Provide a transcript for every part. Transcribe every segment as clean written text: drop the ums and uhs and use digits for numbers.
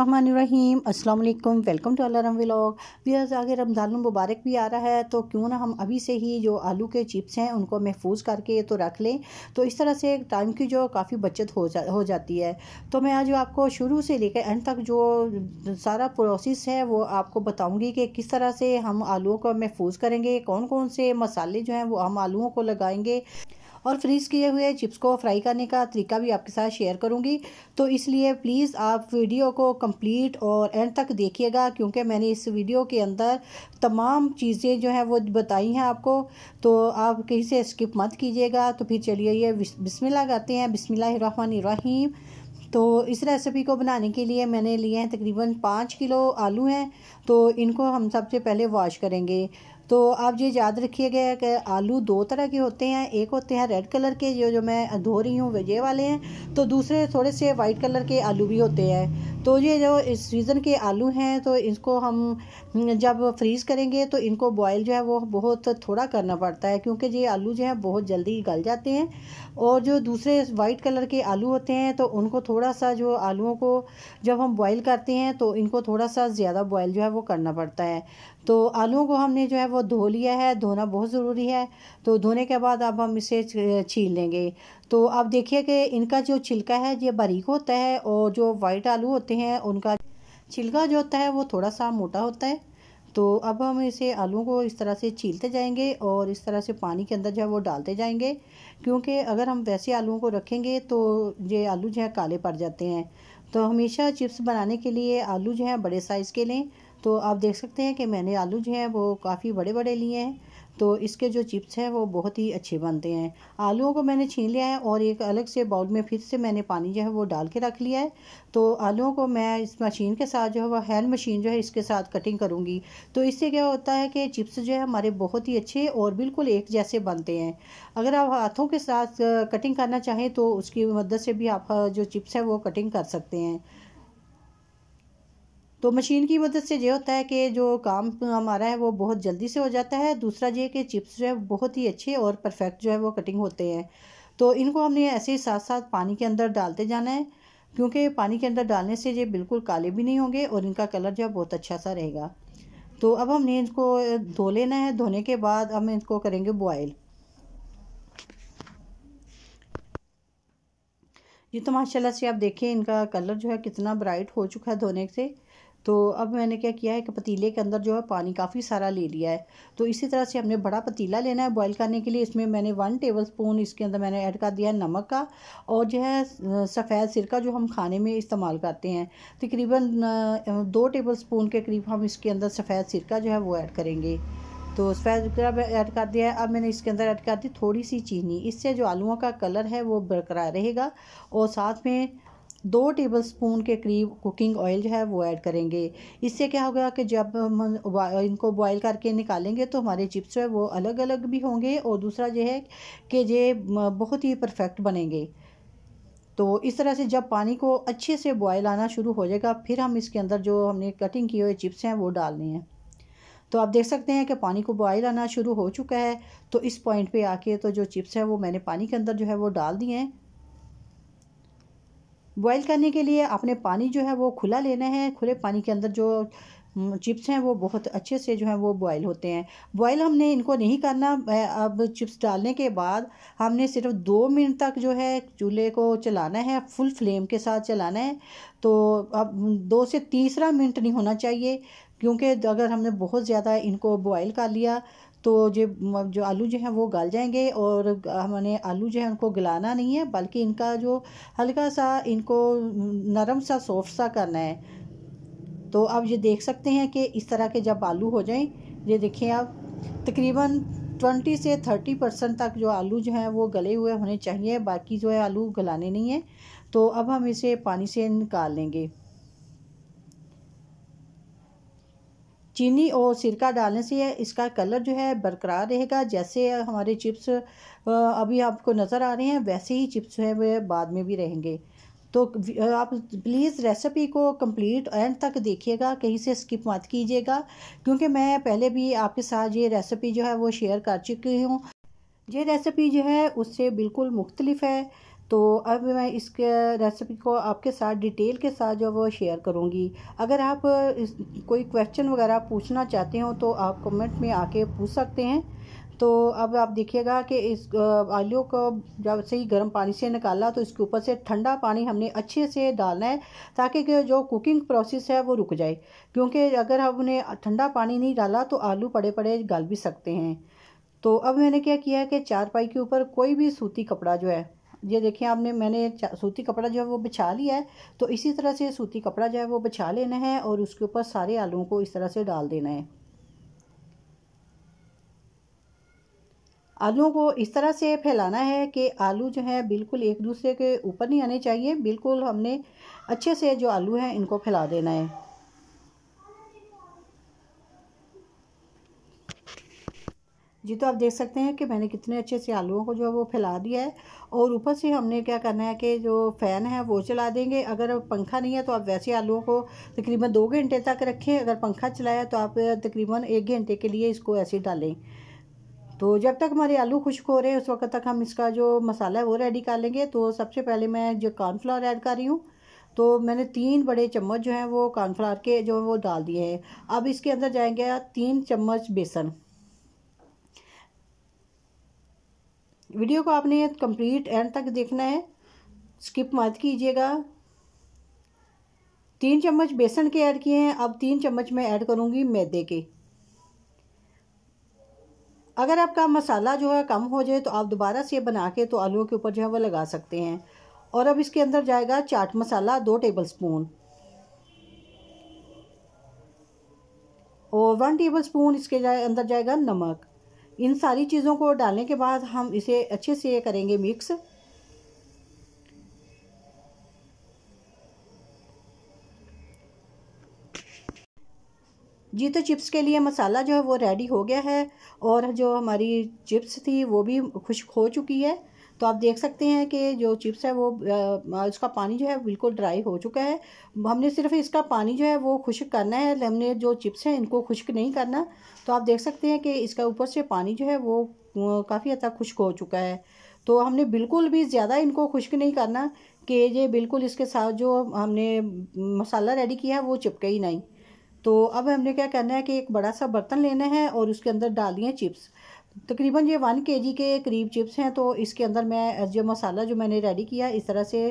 बिस्मिल्लाहिर्रहमानिर्रहीम अस्सलाम वालेकुम। Welcome to Allah vlog. Viewers, आगे रमज़ान मुबारक भी आ रहा है, तो क्यों ना हम अभी से ही जो आलू के चिप्स हैं उनको महफूज करके तो रख लें, तो इस तरह से टाइम की जो काफ़ी बचत हो जाती है। तो मैं आज आपको शुरू से लेकर एंड तक जो सारा प्रोसेस है वो आपको बताऊँगी कि किस तरह से हम आलूओं को महफूज करेंगे, कौन कौन से मसाले जो हैं वो हम आलूओं को लगाएंगे, और फ्रीज़ किए हुए चिप्स को फ्राई करने का तरीका भी आपके साथ शेयर करूंगी। तो इसलिए प्लीज़ आप वीडियो को कंप्लीट और एंड तक देखिएगा, क्योंकि मैंने इस वीडियो के अंदर तमाम चीज़ें जो हैं वो बताई हैं आपको, तो आप कहीं से स्किप मत कीजिएगा। तो फिर चलिए ये बिस्मिल्लाह करते हैं। बिस्मिल्लाहिर्रहमानिर्रहीम। तो इस रेसिपी को बनाने के लिए मैंने लिए हैं तकरीबन 5 किलो आलू हैं, तो इनको हम सबसे पहले वॉश करेंगे। तो आप ये याद रखिएगा कि आलू दो तरह के होते हैं, एक होते हैं रेड कलर के जो मैं धो रही हूँ ये वाले हैं, तो दूसरे थोड़े से वाइट कलर के आलू भी होते हैं। तो ये जो इस सीज़न के आलू हैं, तो इसको हम जब फ्रीज़ करेंगे तो इनको बॉयल जो है वो बहुत थोड़ा करना पड़ता है, क्योंकि ये आलू जो है बहुत जल्दी गल जाते हैं। और जो दूसरे वाइट कलर के आलू होते हैं तो उनको थोड़ा सा, जो आलूओं को जब हम बॉयल करते हैं तो इनको थोड़ा सा ज़्यादा बॉयल जो है वो करना पड़ता है। तो आलूओं को हमने जो है वो धो लिया है, धोना बहुत ज़रूरी है। तो धोने के बाद अब हम इसे छील लेंगे। तो आप देखिए कि इनका जो छिलका है ये बारीक होता है, और जो वाइट आलू होते हैं उनका छिलका जो होता है वो थोड़ा सा मोटा होता है। तो अब हम इसे आलू को इस तरह से छीलते जाएंगे और इस तरह से पानी के अंदर जो है वो डालते जाएंगे, क्योंकि अगर हम वैसे आलूओं को रखेंगे तो ये आलू जो है काले पड़ जाते हैं। तो हमेशा चिप्स बनाने के लिए आलू जो है बड़े साइज़ के लें। तो आप देख सकते हैं कि मैंने आलू जो है वो काफ़ी बड़े बड़े लिए हैं, तो इसके जो चिप्स हैं वो बहुत ही अच्छे बनते हैं। आलूओं को मैंने छीन लिया है और एक अलग से बाउल में फिर से मैंने पानी जो है वो डाल के रख लिया है। तो आलूओं को मैं इस मशीन के साथ जो है वो हैंड मशीन जो है इसके साथ कटिंग करूँगी। तो इससे क्या होता है कि चिप्स जो है हमारे बहुत ही अच्छे और बिल्कुल एक जैसे बनते हैं। अगर आप हाथों के साथ कटिंग करना चाहें तो उसकी मदद से भी आप जो चिप्स है वो कटिंग कर सकते हैं। तो मशीन की मदद से ये होता है कि जो काम हमारा है वो बहुत जल्दी से हो जाता है। दूसरा ये कि चिप्स जो है बहुत ही अच्छे और परफेक्ट जो है वो कटिंग होते हैं। तो इनको हमने ऐसे ही साथ साथ पानी के अंदर डालते जाना है, क्योंकि पानी के अंदर डालने से ये बिल्कुल काले भी नहीं होंगे और इनका कलर जो है बहुत अच्छा सा रहेगा। तो अब हमने इनको धो लेना है। धोने के बाद हम इनको करेंगे बॉयल। ये तो माशाल्लाह से आप देखिए इनका कलर जो है कितना ब्राइट हो चुका है धोने से। तो अब मैंने क्या किया है कि पतीले के अंदर जो है पानी काफ़ी सारा ले लिया है। तो इसी तरह से हमने बड़ा पतीला लेना है बॉईल करने के लिए। इसमें मैंने 1 टेबलस्पून इसके अंदर मैंने ऐड कर दिया है नमक का, और जो है सफ़ेद सिरका जो हम खाने में इस्तेमाल करते हैं, तकरीबन 2 टेबलस्पून के करीब हम इसके अंदर सफ़ेद सिरका जो है वो ऐड करेंगे। तो सफ़ेद सिरका ऐड कर दिया है। अब मैंने इसके अंदर ऐड कर दी थोड़ी सी चीनी, इससे जो आलूओं का कलर है वो बरकरार रहेगा। और साथ में 2 टेबलस्पून के करीब कुकिंग ऑयल जो है वो ऐड करेंगे। इससे क्या होगा कि जब हम इनको बॉईल करके निकालेंगे तो हमारे चिप्स जो है वो अलग अलग भी होंगे, और दूसरा ये है कि ये बहुत ही परफेक्ट बनेंगे। तो इस तरह से जब पानी को अच्छे से बॉयल आना शुरू हो जाएगा, फिर हम इसके अंदर जो हमने कटिंग किए हुए चिप्स हैं वो डालने हैं। तो आप देख सकते हैं कि पानी को बॉयल आना शुरू हो चुका है। तो इस पॉइंट पे आके तो जो चिप्स है वो मैंने पानी के अंदर जो है वो डाल दिए हैं। बॉईल करने के लिए आपने पानी जो है वो खुला लेना है। खुले पानी के अंदर जो चिप्स हैं वो बहुत अच्छे से जो है वो बॉईल होते हैं। बॉईल हमने इनको नहीं करना। अब चिप्स डालने के बाद हमने सिर्फ 2 मिनट तक जो है चूल्हे को चलाना है, फुल फ्लेम के साथ चलाना है। तो अब 2 से तीसरा मिनट नहीं होना चाहिए, क्योंकि अगर हमने बहुत ज़्यादा इनको बॉईल कर लिया तो जो आलू जो हैं वो गल जाएंगे, और हमने आलू जो है उनको गलाना नहीं है, बल्कि इनका जो हल्का सा इनको नरम सा सॉफ्ट सा करना है। तो आप ये देख सकते हैं कि इस तरह के जब आलू हो जाएं, ये देखें आप तकरीबन 20 से 30% तक जो आलू जो हैं वो गले हुए होने चाहिए, बाकी जो है आलू गलाने नहीं है। तो अब हम इसे पानी से निकाल लेंगे। चीनी और सिरका डालने से इसका कलर जो है बरकरार रहेगा। जैसे हमारे चिप्स अभी आपको नज़र आ रहे हैं, वैसे ही चिप्स हैं वे बाद में भी रहेंगे। तो आप प्लीज़ रेसिपी को कंप्लीट एंड तक देखिएगा, कहीं से स्किप मत कीजिएगा, क्योंकि मैं पहले भी आपके साथ ये रेसिपी जो है वो शेयर कर चुकी हूँ। ये रेसिपी जो है उससे बिल्कुल मुख्तलिफ है। तो अब मैं इसके रेसिपी को आपके साथ डिटेल के साथ जो वो शेयर करूँगी। अगर आप कोई क्वेश्चन वगैरह पूछना चाहते हो तो आप कमेंट में आके पूछ सकते हैं। तो अब आप देखिएगा कि इस आलू को जब से ही गर्म पानी से निकाला तो इसके ऊपर से ठंडा पानी हमने अच्छे से डालना है, ताकि जो कुकिंग प्रोसेस है वो रुक जाए, क्योंकि अगर हमने ठंडा पानी नहीं डाला तो आलू पड़े पड़े गल भी सकते हैं। तो अब मैंने क्या किया है कि चारपाई के ऊपर कोई भी सूती कपड़ा जो है, ये देखिए मैंने सूती कपड़ा जो है वो बिछा लिया है। तो इसी तरह से सूती कपड़ा जो है वो बिछा लेना है और उसके ऊपर सारे आलूओं को इस तरह से डाल देना है। आलूओं को इस तरह से फैलाना है कि आलू जो है बिल्कुल एक दूसरे के ऊपर नहीं आने चाहिए, बिल्कुल हमने अच्छे से जो आलू हैं इनको फैला देना है। जी तो आप देख सकते हैं कि मैंने कितने अच्छे से आलूओं को जो है वो फैला दिया है। और ऊपर से हमने क्या करना है कि जो फ़ैन है वो चला देंगे। अगर पंखा नहीं है तो आप वैसे आलूओं को तकरीबन 2 घंटे तक रखें। अगर पंखा चलाया तो आप तकरीबन 1 घंटे के लिए इसको ऐसे ही डालें। तो जब तक हमारे आलू खुश्क हो रहे हैं उस वक्त तक हम इसका जो मसाला है वो रेडी कर लेंगे। तो सबसे पहले मैं जो कॉर्नफ्लावर ऐड कर रही हूँ, तो मैंने 3 बड़े चम्मच जो हैं वो कॉर्नफ्लावर के जो वो डाल दिए हैं। अब इसके अंदर जाएंगे 3 चम्मच बेसन। वीडियो को आपने कंप्लीट एंड तक देखना है, स्किप मत कीजिएगा। 3 चम्मच बेसन के ऐड किए हैं। अब 3 चम्मच मैं ऐड करूँगी मैदे के। अगर आपका मसाला जो है कम हो जाए तो आप दोबारा से बना के तो आलूओं के ऊपर जो है वो लगा सकते हैं। और अब इसके अंदर जाएगा चाट मसाला 2 टेबलस्पून और 1 टेबलस्पून इसके अंदर जाएगा नमक। इन सारी चीज़ों को डालने के बाद हम इसे अच्छे से करेंगे मिक्स। जी तो चिप्स के लिए मसाला जो है वो रेडी हो गया है और जो हमारी चिप्स थी वो भी खुश्क हो चुकी है। तो आप देख सकते हैं कि जो चिप्स है वो उसका पानी जो है बिल्कुल ड्राई हो चुका है। हमने सिर्फ इसका पानी जो है वो खुश्क करना है, हमने जो चिप्स हैं इनको खुश्क नहीं करना। तो आप देख सकते हैं कि इसका ऊपर से पानी जो है वो काफ़ी हद तक खुश्क हो चुका है। तो हमने बिल्कुल भी ज़्यादा इनको खुश्क नहीं करना कि ये बिल्कुल इसके साथ जो हमने मसाला रेडी किया है वो चिपके ही नहीं। तो अब हमने क्या करना है कि एक बड़ा सा बर्तन लेना है और उसके अंदर डालनी है चिप्स। तकरीबन ये 1 kg के करीब चिप्स हैं। तो इसके अंदर मैं जो मसाला जो मैंने रेडी किया इस तरह से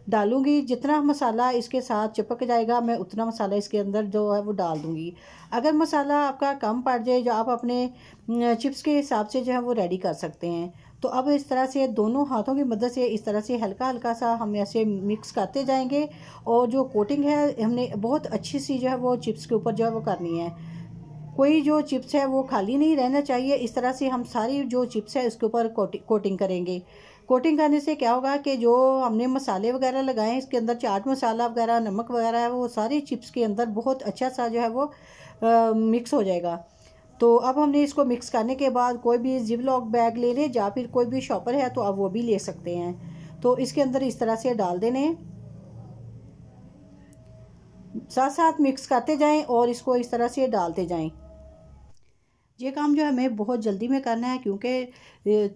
डालूंगी। जितना मसाला इसके साथ चिपक जाएगा मैं उतना मसाला इसके अंदर जो है वो डाल दूंगी। अगर मसाला आपका कम पड़ जाए जो आप अपने चिप्स के हिसाब से जो है वो रेडी कर सकते हैं। तो अब इस तरह से दोनों हाथों की मदद से इस तरह से हल्का हल्का सा हम ऐसे मिक्स करते जाएंगे। और जो कोटिंग है हमने बहुत अच्छी सी जो है वो चिप्स के ऊपर जो है वो करनी है। कोई जो चिप्स है वो खाली नहीं रहना चाहिए। इस तरह से हम सारी जो चिप्स है उसके ऊपर कोटिंग करेंगे। कोटिंग करने से क्या होगा कि जो हमने मसाले वगैरह लगाए हैं इसके अंदर चाट मसाला वगैरह नमक वगैरह है वो सारी चिप्स के अंदर बहुत अच्छा सा जो है वो मिक्स हो जाएगा। तो अब हमने इसको मिक्स करने के बाद कोई भी जिपलॉक बैग ले लें या फिर कोई भी शॉपर है तो आप वो भी ले सकते हैं। तो इसके अंदर इस तरह से डाल देने, साथ साथ मिक्स करते जाएं और इसको इस तरह से डालते जाएं। ये काम जो है हमें बहुत जल्दी में करना है क्योंकि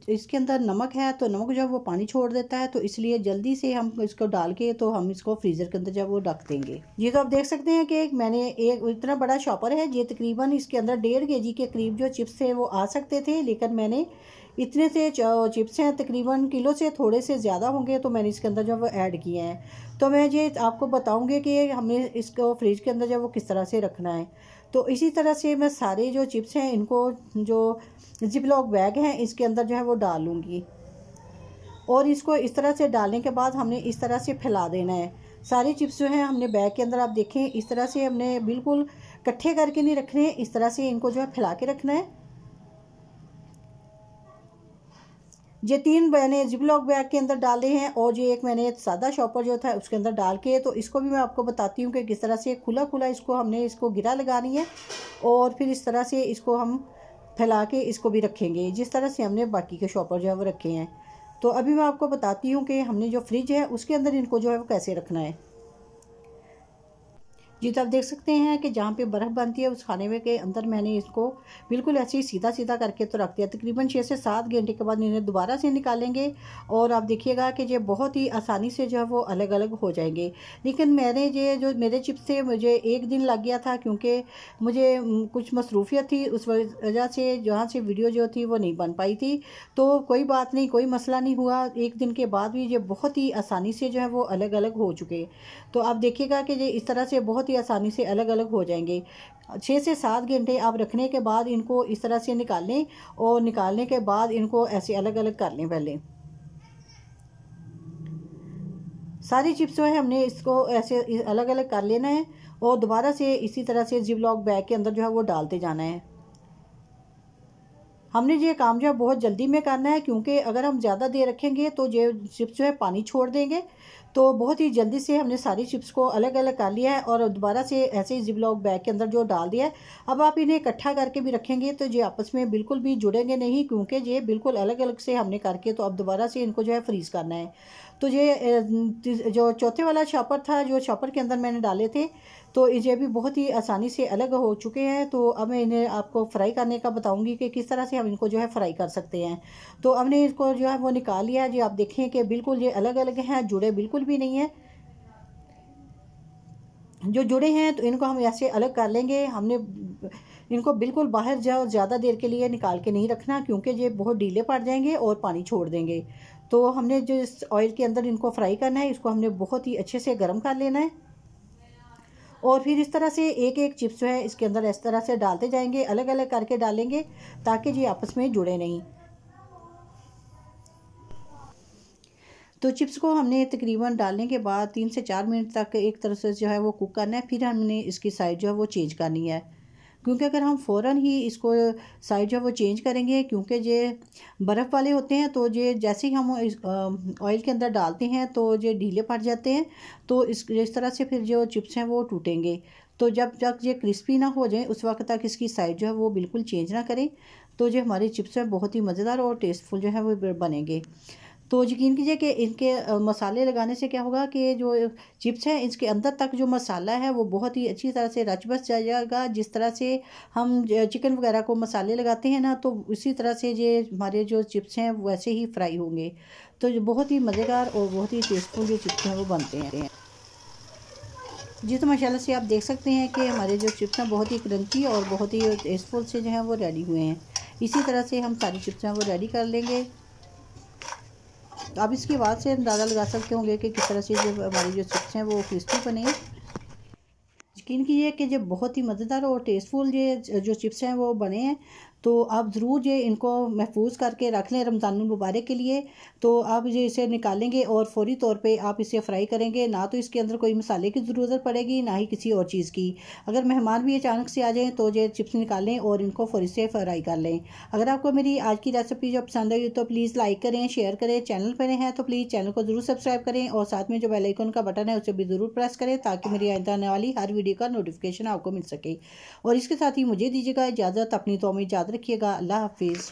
इसके अंदर नमक है तो नमक जो है वो पानी छोड़ देता है। तो इसलिए जल्दी से हम इसको डाल के तो हम इसको फ्रीज़र के अंदर जो है वो रख देंगे। ये तो आप देख सकते हैं कि मैंने एक इतना बड़ा शॉपर है, ये तकरीबन इसके अंदर 1.5 kg के करीब जो चिप्स थे वो आ सकते थे, लेकिन मैंने इतने से चिप्स हैं तकरीबन किलो से थोड़े से ज़्यादा होंगे तो मैंने इसके अंदर जो है वो ऐड किए हैं। तो मैं ये आपको बताऊँगी कि हमें इसको फ्रिज के अंदर जो है वो किस तरह से रखना है। तो इसी तरह से मैं सारे जो चिप्स हैं इनको जो जिपलॉक बैग हैं इसके अंदर जो है वो डाल लूँगी। और इसको इस तरह से डालने के बाद हमने इस तरह से फैला देना है। सारी चिप्स जो हैं हमने बैग के अंदर आप देखें इस तरह से हमने बिल्कुल इकट्ठे करके नहीं रखने हैं, इस तरह से इनको जो है फैला के रखना है। ये 3 मैंने जिपलॉक बैग के अंदर डाले हैं और ये एक मैंने सादा शॉपर जो था उसके अंदर डाल के, तो इसको भी मैं आपको बताती हूँ कि किस तरह से खुला खुला इसको हमने इसको गिरा लगानी है और फिर इस तरह से इसको हम फैला के इसको भी रखेंगे जिस तरह से हमने बाकी के शॉपर जो है वो रखे हैं। तो अभी मैं आपको बताती हूँ कि हमने जो फ्रिज है उसके अंदर इनको जो है वो कैसे रखना है। जी, तो आप देख सकते हैं कि जहाँ पे बर्फ़ बनती है उस खाने में के अंदर मैंने इसको बिल्कुल ऐसे ही सीधा सीधा करके तो रख दिया। तकरीबन 6 से 7 घंटे के बाद इन्हें दोबारा से निकालेंगे और आप देखिएगा कि ये बहुत ही आसानी से जो है वो अलग अलग हो जाएंगे। लेकिन मैंने ये जो मेरे चिप्स थे मुझे 1 दिन लग गया था, क्योंकि मुझे कुछ मसरूफियत थी, उस वजह से जहाँ से वीडियो जो थी वो नहीं बन पाई थी। तो कोई बात नहीं, कोई मसला नहीं हुआ। 1 दिन के बाद भी ये बहुत ही आसानी से जो है वो अलग अलग हो चुके। तो आप देखिएगा कि ये इस तरह से बहुत ही आसानी से अलग अलग हो जाएंगे। 6 से 7 घंटे आप रखने के बाद इनको इस तरह से निकाल लें और निकालने के बाद इनको ऐसे अलग अलग कर लें। पहले सारी चिप्स जो है हमने इसको ऐसे अलग अलग कर लेना है और दोबारा से इसी तरह से जिपलॉक बैग के अंदर जो है वो डालते जाना है। हमने ये काम जो है बहुत जल्दी में करना है, क्योंकि अगर हम ज़्यादा देर रखेंगे तो ये चिप्स जो है पानी छोड़ देंगे। तो बहुत ही जल्दी से हमने सारी चिप्स को अलग अलग कर लिया है और दोबारा से ऐसे ही जिपलॉक बैग के अंदर जो डाल दिया है। अब आप इन्हें इकट्ठा करके भी रखेंगे तो ये आपस में बिल्कुल भी जुड़ेंगे नहीं, क्योंकि ये बिल्कुल अलग अलग से हमने करके तो अब दोबारा से इनको जो है फ्रीज़ करना है। तो ये जो चौथे वाला शॉपर था, जो शॉपर के अंदर मैंने डाले थे, तो ये भी बहुत ही आसानी से अलग हो चुके हैं। तो अब मैं इन्हें आपको फ्राई करने का बताऊंगी कि किस तरह से हम इनको जो है फ्राई कर सकते हैं। तो हमने इसको जो है वो निकाल लिया है। जो आप देखें कि बिल्कुल ये अलग अलग हैं, जुड़े बिल्कुल भी नहीं है। जो जुड़े हैं तो इनको हम ऐसे अलग कर लेंगे। हमने इनको बिल्कुल बाहर जाओ ज़्यादा देर के लिए निकाल के नहीं रखना, क्योंकि ये बहुत ढीले पड़ जाएंगे और पानी छोड़ देंगे। तो हमने जो इस ऑयल के अंदर इनको फ्राई करना है, इसको हमने बहुत ही अच्छे से गर्म कर लेना है और फिर इस तरह से एक एक चिप्स जो है इसके अंदर इस तरह से डालते जाएंगे, अलग अलग करके डालेंगे ताकि ये आपस में जुड़े नहीं। तो चिप्स को हमने तकरीबन डालने के बाद 3 से 4 मिनट तक एक तरह से जो है वो कुक करना है। फिर हमने इसकी साइड जो है वो चेंज करनी है, क्योंकि अगर हम फ़ौरन ही इसको साइड जो है वो चेंज करेंगे, क्योंकि ये बर्फ़ वाले होते हैं, तो ये जैसे ही हम ऑयल के अंदर डालते हैं तो ये ढीले पड़ जाते हैं। तो इस तरह से फिर जो चिप्स हैं वो टूटेंगे। तो जब तक ये क्रिस्पी ना हो जाए उस वक्त तक इसकी साइड जो है वो बिल्कुल चेंज ना करें। तो जो हमारे चिप्स हैं बहुत ही मज़ेदार और टेस्टफुल जो है वो बनेंगे। तो यकीन कीजिए कि इनके मसाले लगाने से क्या होगा कि जो चिप्स हैं इसके अंदर तक जो मसाला है वो बहुत ही अच्छी तरह से रच बस जाएगा। जिस तरह से हम चिकन वगैरह को मसाले लगाते हैं ना, तो उसी तरह से ये हमारे जो चिप्स हैं वैसे ही फ्राई होंगे। तो ये बहुत ही मज़ेदार और बहुत ही टेस्टफुल जो चिप्स हैं वो बनते हैं। जी, तो माशाल्लाह से आप देख सकते हैं कि हमारे जो चिप्स हैं बहुत ही क्रंची और बहुत ही टेस्टफुल से जो है वो रेडी हुए हैं। इसी तरह से हम सारी चिप्स हैं वो रेडी कर लेंगे। तो आप इसकी आवाज़ से अंदाज़ा लगा सकते होंगे कि किस तरह से जो हमारी जो चिप्स हैं वो क्रिस्पी बने हैं। यकीन कीजिए कि जो बहुत ही मज़ेदार और टेस्टफुल ये जो चिप्स हैं वो बने हैं। तो आप ज़रूर ये इनको महफूज करके रख लें रमज़ान मुबारक के लिए। तो आप ये इसे निकालेंगे और फ़ौरी तौर पे आप इसे फ्राई करेंगे। ना तो इसके अंदर कोई मसाले की ज़रूरत पड़ेगी, ना ही किसी और चीज़ की। अगर मेहमान भी अचानक से आ जाएँ तो ये चिप्स निकालें और इनको फ़ौरी से फ्राई कर लें। अगर आपको मेरी आज की रेसिपी जो पसंद आई तो प्लीज़ लाइक करें, शेयर करें। चैनल पर हैं तो प्लीज़ चैनल को ज़रूर सब्सक्राइब करें और साथ में जो बेल आइकन का बटन है उसे भी ज़रूर प्रेस करें, ताकि मेरी आइंदा आने वाली हर वीडियो का नोटिफिकेशन आपको मिल सके। और इसके साथ ही मुझे दीजिएगा इजाज़त। अपनी दुआ में याद रखिएगा। अल्लाह हाफिज़।